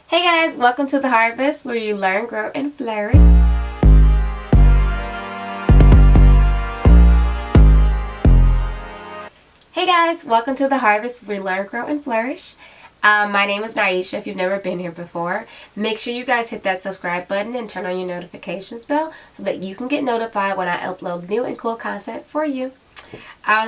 Hey guys, welcome to The Harvest, where you learn, grow, and flourish. Hey guys, welcome to The Harvest, where we learn, grow, and flourish. My name is Nyeisha. If you've never been here before, make sure you guys hit that subscribe button and turn on your notifications bell so that you can get notified when I upload new and cool content for you.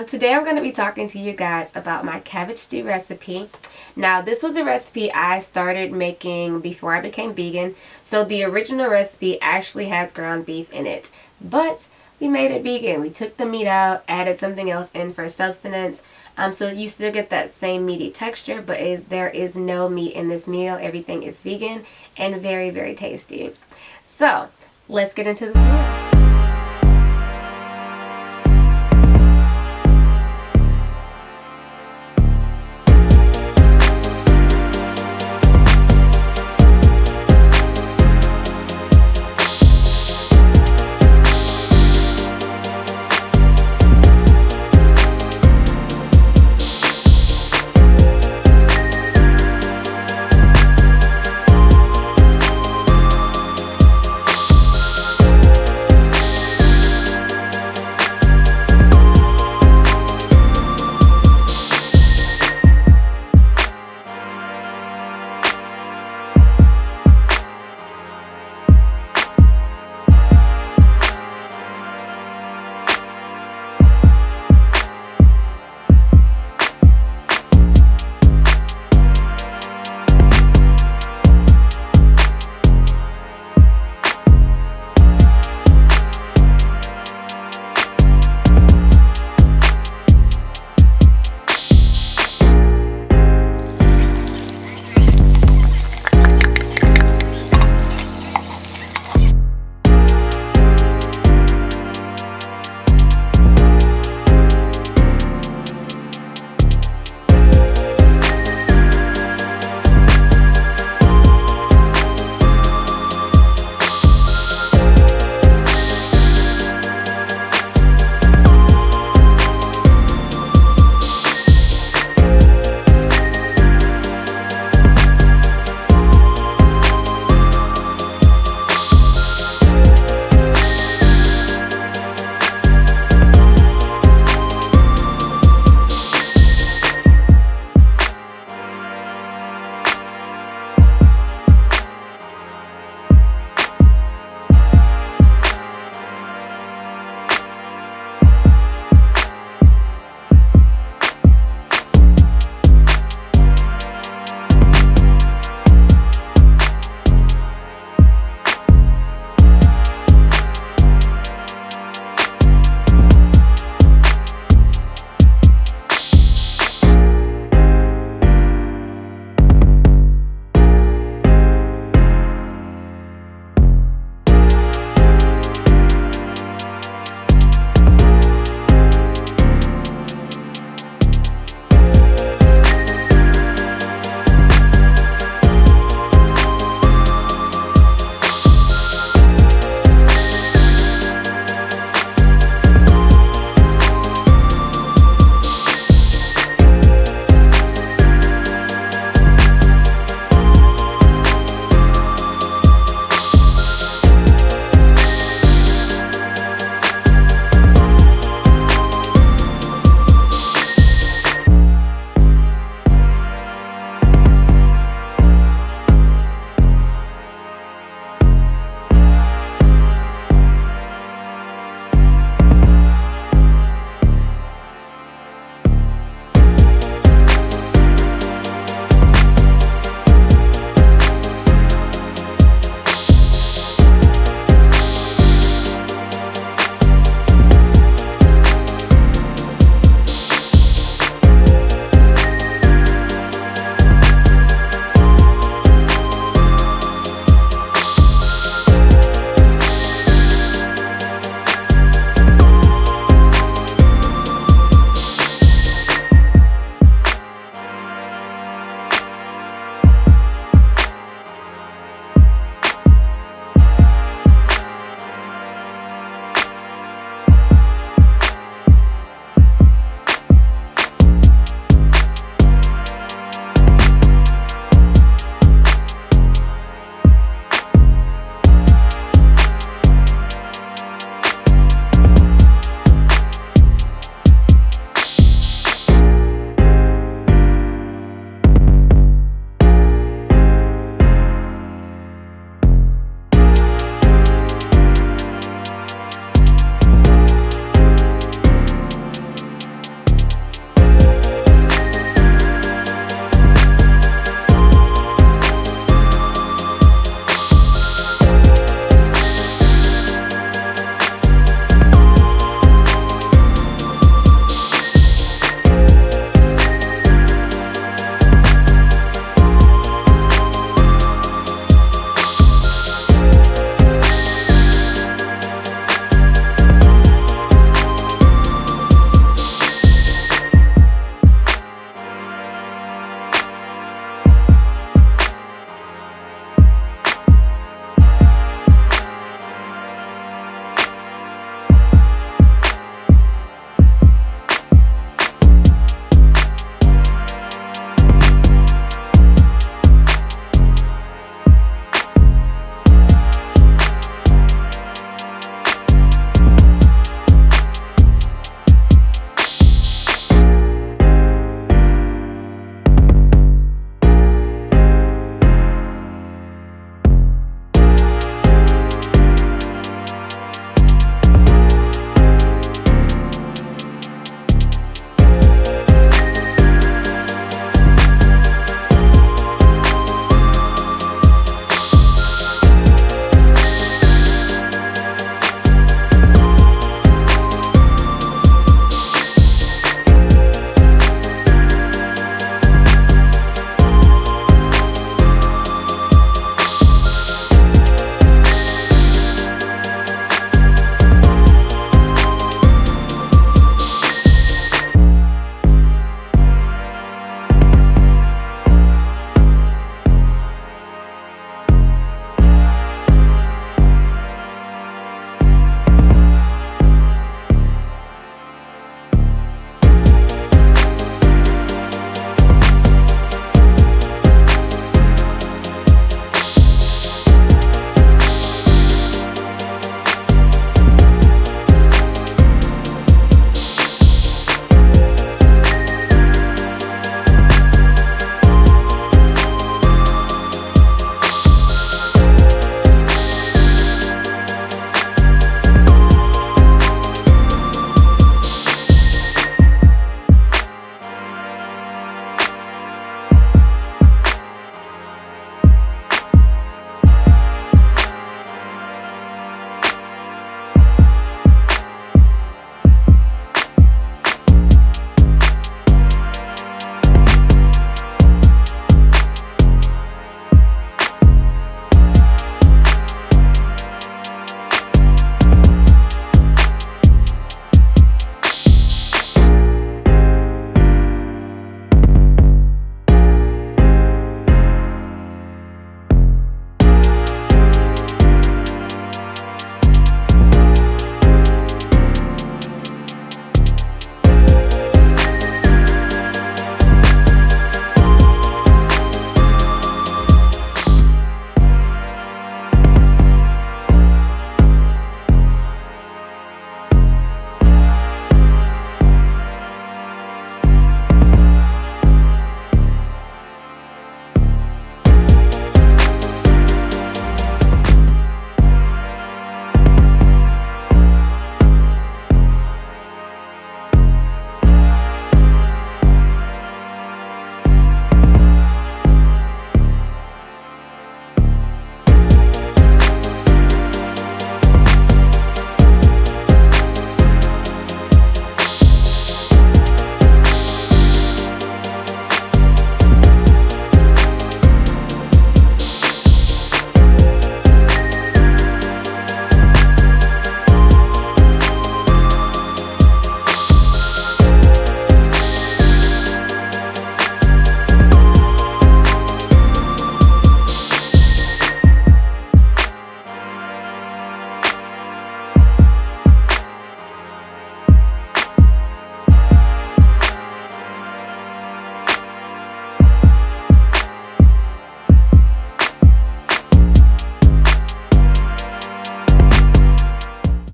Today I'm going to be talking to you guys about my cabbage stew recipe. Now this was a recipe I started making before I became vegan. So the original recipe actually has ground beef in it, but we made it vegan. We took the meat out, added something else in for sustenance. So you still get that same meaty texture, but there is no meat in this meal. Everything is vegan and very, very tasty. So let's get into this meal.